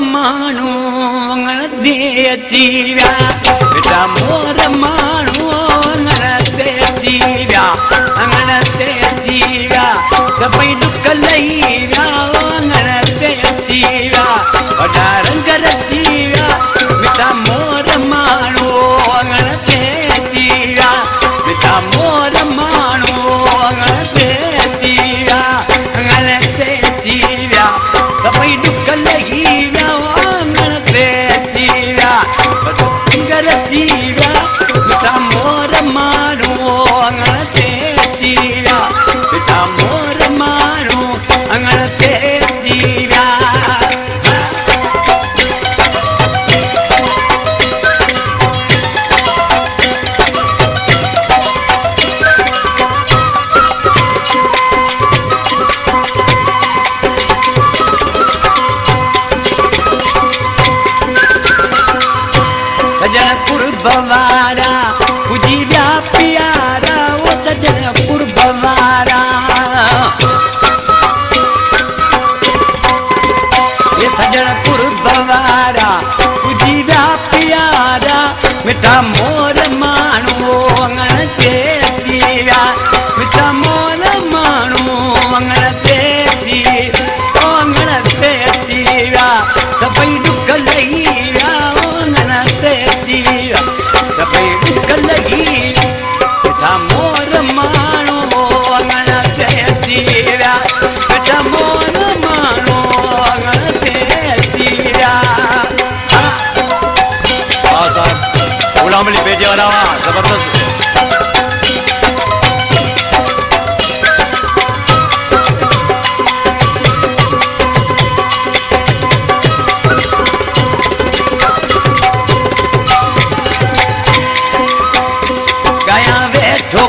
माण्हू अंगण ते अची विया बेटा मोर माण्हू अंगण ते अची विया अंगण ते अची विया सभई ॾुक लही विया अंगण ते अची विया वॾा रंग रची विया बेटा मोर माण्हू अंगण ते अची विया बेटा मोर माण्हू अंगण ते अची विया अंगण ते अची विया सभई ॾुक लही विया अंगण ते अची विया रंग रची विया बेटा मोर माण्हू अंगण ते अची विया बेटा मोर माण्हू अंगण ते अची विया सजन कुर्बवारा पुजी विया प्यारा वो सजन कुर्बवारा ये सजन कुर्बवारा पुजी विया प्यारा मिठा मोर माण्हू अंगण ते अची विया मिठा मोर माण्हू अंगण ते अची अंगण ते अची विया सभई ॾुक लही विया अंगण ते अची विया सभई ॾुक लही बेटा मोर माण्हू अंगण ते अची विया बेटा मोर माण्हू अंगण ते अची विया गुलामली भेजे वाला जबरदस्त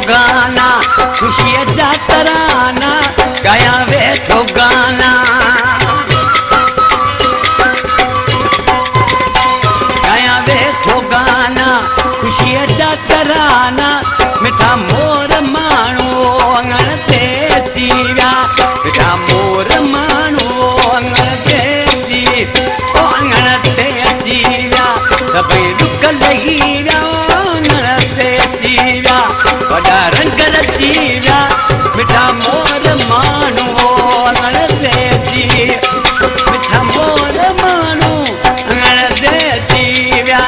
गाना खुशी जा तराना गाया वेठो गाना गाया वेठो गाना खुशी जा तराना मिठा मोर माण्हू अंगण ते अची विया मिठा मोर माण्हू अंगण ते अची अंगण ते अची विया सभई ॾुक लही विया अंगण ते अची विया वॾा रंग रची विया मिठा मोर माण्हू अंगण ते अची मिठा मोर माण्हू अंगण ते अची विया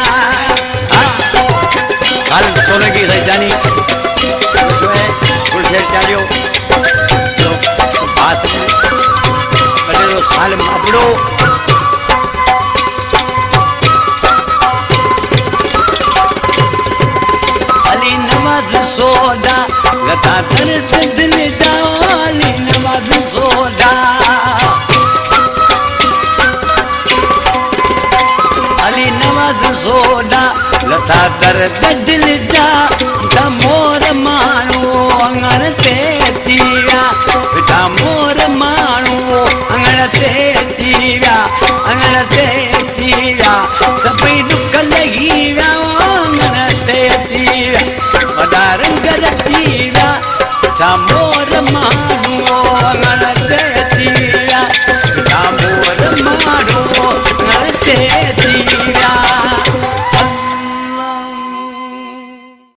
हाल सोलगी सैजानी गुलशेर चालियो बात बड़े साल मापड़ो अली नवाज़ सोडा लता दर्द दिल जा अली नवाज़ सोडा अली नवाज़ सोडा लता दर्द दिल जा मोर माण्हू अंगण ते अची विया बेटा मोर माण्हू अंगण ते अची विया अंगण ते अची विया सभई ॾुक लही विया अंगण ते अची विया वॾा रंग रची